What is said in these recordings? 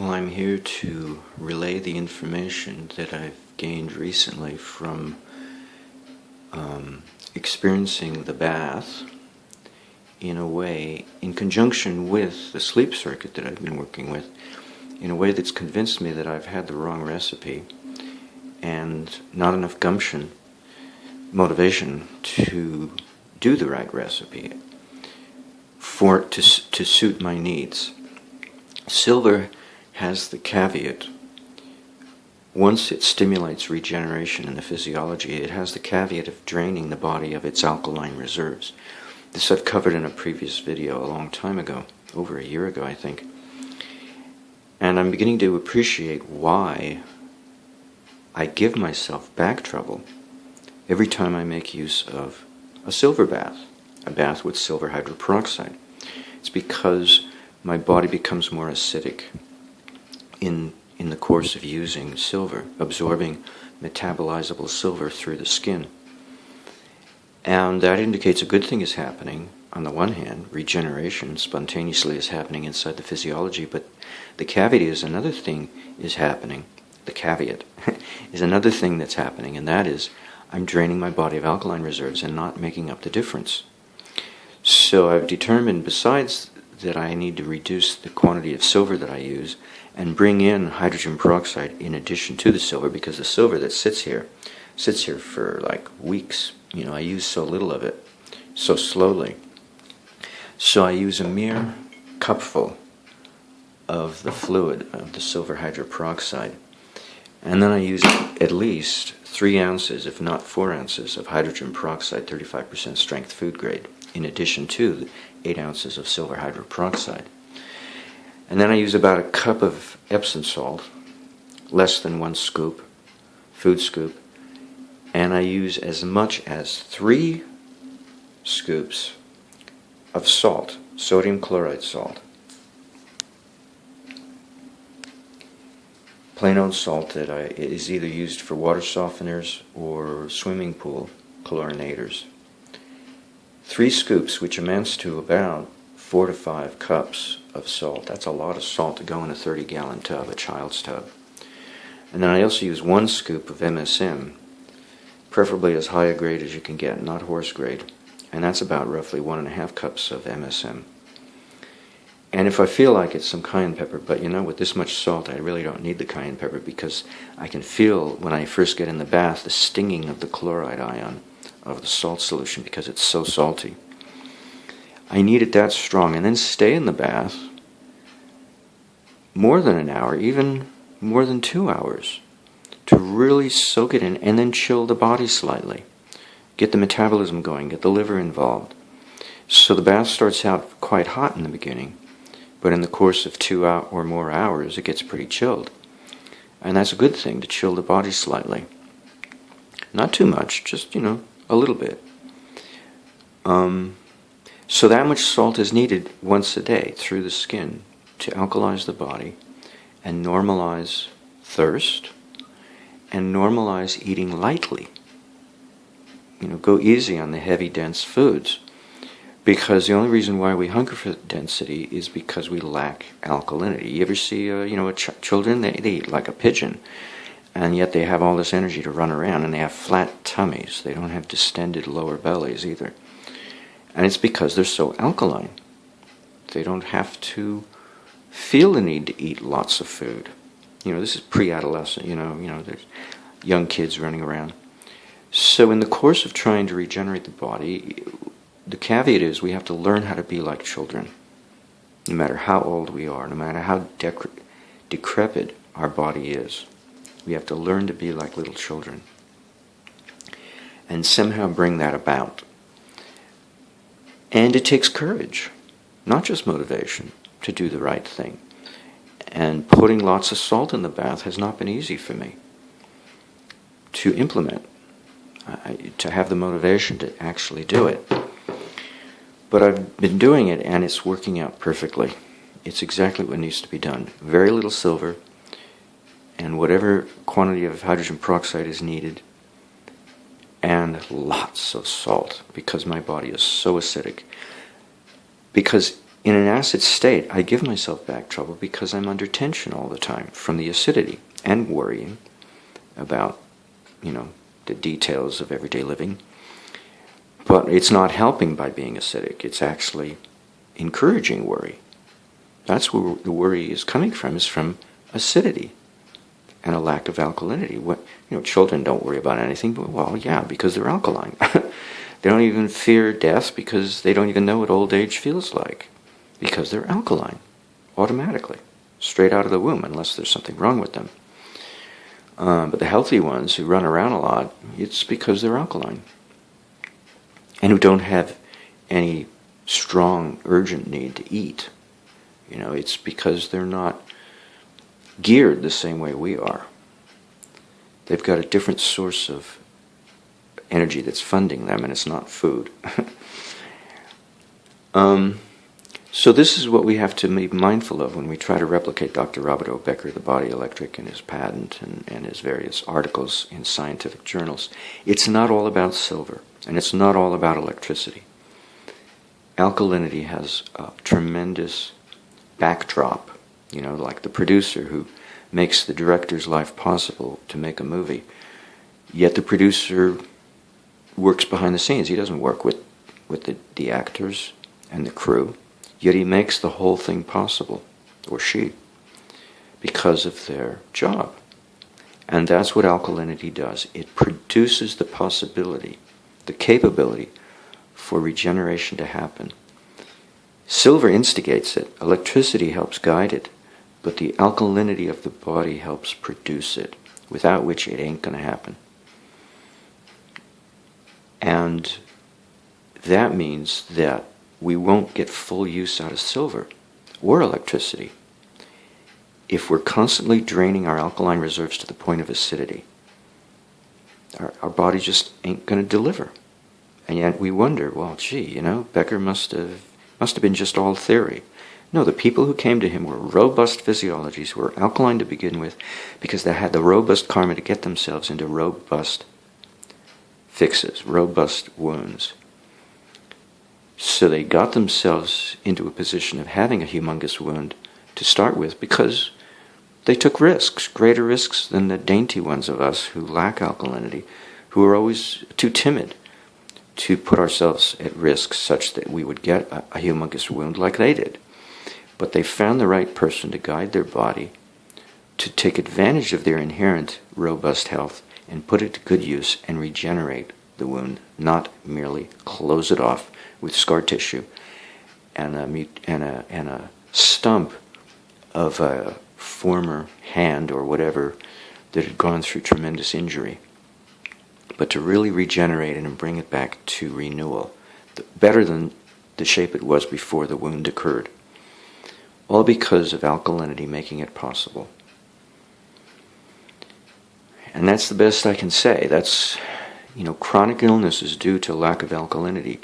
Well, I'm here to relay the information that I've gained recently from experiencing the bath in a way, in conjunction with the sleep circuit that I've been working with, in a way that's convinced me that I've had the wrong recipe and not enough gumption, motivation to do the right recipe for it to suit my needs. Silver has the caveat, once it stimulates regeneration in the physiology, it has the caveat of draining the body of its alkaline reserves. This I've covered in a previous video a long time ago, over a year ago I think. And I'm beginning to appreciate why I give myself back trouble every time I make use of a silver bath, a bath with silver hydroperoxide. It's because my body becomes more acidic in the course of using silver, absorbing metabolizable silver through the skin. And that indicates a good thing is happening. On the one hand, regeneration spontaneously is happening inside the physiology, but the caveat is another thing is happening. The caveat is another thing that's happening, and that is I'm draining my body of alkaline reserves and not making up the difference. So I've determined, besides that I need to reduce the quantity of silver that I use and bring in hydrogen peroxide in addition to the silver, because the silver that sits here for like weeks. I use so little of it, so slowly. So I use a mere cupful of the fluid, of the silver hydroperoxide, and then I use at least 3 ounces, if not 4 ounces, of hydrogen peroxide, 35% strength food grade, in addition to 8 ounces of silver hydroperoxide. And then I use about a cup of Epsom salt, less than 1 scoop, food scoop, and I use as much as 3 scoops of salt, sodium chloride salt. Plain old salt that is either used for water softeners or swimming pool chlorinators. 3 scoops, which amounts to about 4 to 5 cups of salt. That's a lot of salt to go in a 30-gallon tub, a child's tub. And then I also use 1 scoop of MSM, preferably as high a grade as you can get, not horse grade. And that's about roughly 1.5 cups of MSM. And if I feel like it's some cayenne pepper, but with this much salt I really don't need the cayenne pepper, because I can feel when I first get in the bath the stinging of the chloride ion of the salt solution because it's so salty. I need it that strong, and then stay in the bath more than an hour, even more than 2 hours, to really soak it in, and then chill the body slightly. Get the metabolism going, get the liver involved. So the bath starts out quite hot in the beginning, but in the course of 2 or more hours it gets pretty chilled. And that's a good thing, to chill the body slightly. Not too much, just, a little bit. So that much salt is needed once a day through the skin to alkalize the body and normalize thirst and normalize eating lightly. Go easy on the heavy, dense foods, because the only reason why we hunger for density is because we lack alkalinity. You ever see, children, they eat like a pigeon, and yet they have all this energy to run around, and they have flat tummies. They don't have distended lower bellies either. And it's because they're so alkaline. They don't have to feel the need to eat lots of food. This is pre-adolescent, there's young kids running around. So in the course of trying to regenerate the body, the caveat is we have to learn how to be like children. No matter how old we are, no matter how decrepit our body is, we have to learn to be like little children and somehow bring that about. And it takes courage, not just motivation, to do the right thing. And putting lots of salt in the bath has not been easy for me to implement, to have the motivation to actually do it. But I've been doing it, and it's working out perfectly. It's exactly what needs to be done. Very little silver, and whatever quantity of hydrogen peroxide is needed, and lots of salt, because my body is so acidic. Because In an acid state, I give myself back trouble because I'm under tension all the time from the acidity and worrying about, the details of everyday living. But it's not helping by being acidic. It's actually encouraging worry. That's where the worry is coming from, is from acidity and a lack of alkalinity. Children don't worry about anything, but, because they're alkaline. They don't even fear death because they don't even know what old age feels like, because they're alkaline, automatically, straight out of the womb, unless there's something wrong with them. But the healthy ones who run around a lot, it's because they're alkaline, and who don't have any strong, urgent need to eat. It's because they're not geared the same way we are. They've got a different source of energy that's funding them, and it's not food. So this is what we have to be mindful of when we try to replicate Dr. Robert O. Becker, the body electric, and his patent and his various articles in scientific journals. It's not all about silver, and it's not all about electricity. Alkalinity has a tremendous backdrop, like the producer who makes the director's life possible to make a movie. Yet the producer works behind the scenes. He doesn't work with the actors and the crew. Yet he makes the whole thing possible, or she, because of their job. And that's what alkalinity does. It produces the possibility, the capability for regeneration to happen. Silver instigates it. Electricity helps guide it. But the alkalinity of the body helps produce it, without which it ain't going to happen. And that means that we won't get full use out of silver or electricity if we're constantly draining our alkaline reserves to the point of acidity. Our body just ain't going to deliver. And yet we wonder, Becker must have been just all theory. No, the people who came to him were robust physiologies who were alkaline to begin with because they had the robust karma to get themselves into robust fixes, robust wounds. So they got themselves into a position of having a humongous wound to start with because they took risks, greater risks than the dainty ones of us who lack alkalinity, who are always too timid to put ourselves at risk such that we would get a humongous wound like they did. But they found the right person to guide their body, to take advantage of their inherent robust health and put it to good use and regenerate the wound, not merely close it off with scar tissue and a stump of a former hand or whatever that had gone through tremendous injury. But to really regenerate it and bring it back to renewal, better than the shape it was before the wound occurred. All because of alkalinity making it possible. And that's the best I can say. That's, chronic illness is due to lack of alkalinity,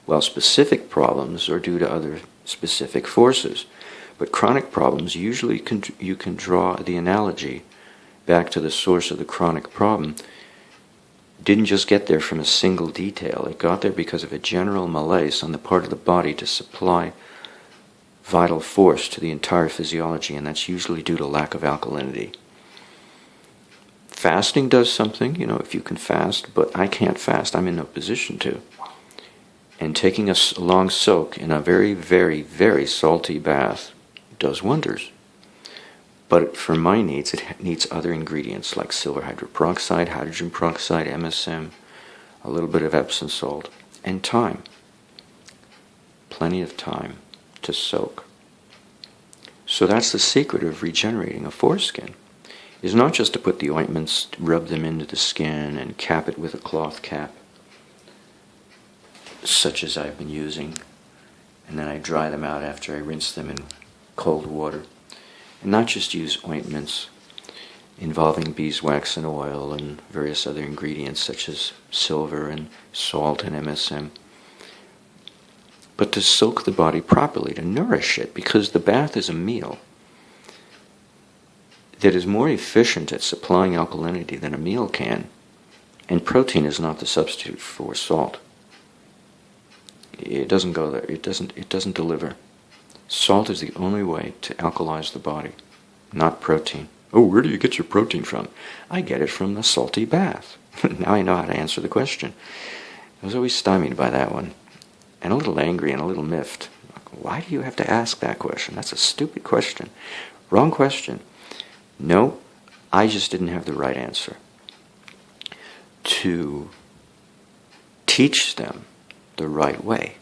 while specific problems are due to other specific forces. But chronic problems, usually you can draw the analogy back to the source of the chronic problem. Didn't just get there from a single detail. It got there because of a general malaise on the part of the body to supply vital force to the entire physiology, and that's usually due to lack of alkalinity. Fasting does something, if you can fast, but I can't fast. I'm in no position to. And taking a long soak in a very, very, very salty bath does wonders. But for my needs, it needs other ingredients like silver hydroperoxide, hydrogen peroxide, MSM, a little bit of Epsom salt, and time. Plenty of time to soak. So that's the secret of regenerating a foreskin. Is not just to put the ointments, rub them into the skin, and cap it with a cloth cap, such as I've been using, and then I dry them out after I rinse them in cold water. And not just use ointments involving beeswax and oil and various other ingredients such as silver and salt and MSM, but to soak the body properly, to nourish it, because the bath is a meal that is more efficient at supplying alkalinity than a meal can, and protein is not the substitute for salt. It doesn't go there. It doesn't deliver. Salt is the only way to alkalize the body, not protein. Oh, where do you get your protein from? I get it from the salty bath. Now I know how to answer the question. I was always stymied by that one, and a little angry and a little miffed. Why do you have to ask that question? That's a stupid question. Wrong question. No, I just didn't have the right answer. To teach them the right way,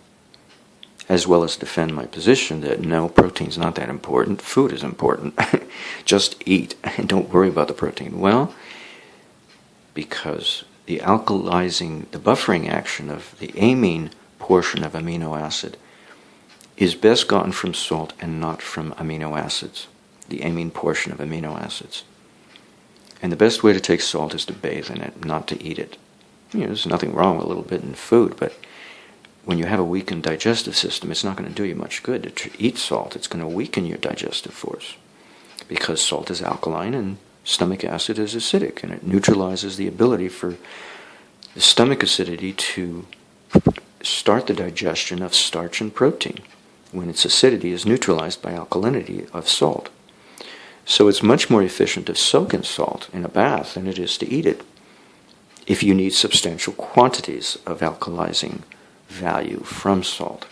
as well as defend my position that no, protein's not that important, food is important. Just eat and don't worry about the protein. Well, because the alkalizing, the buffering action of the amine portion of amino acid is best gotten from salt and not from amino acids, the amine portion of amino acids. And the best way to take salt is to bathe in it, not to eat it. There's nothing wrong with a little bit in food, but when you have a weakened digestive system, it's not going to do you much good to eat salt. It's going to weaken your digestive force because salt is alkaline and stomach acid is acidic, and it neutralizes the ability for the stomach acidity to start the digestion of starch and protein when its acidity is neutralized by alkalinity of salt. So it's much more efficient to soak in salt in a bath than it is to eat it if you need substantial quantities of alkalizing value from salt.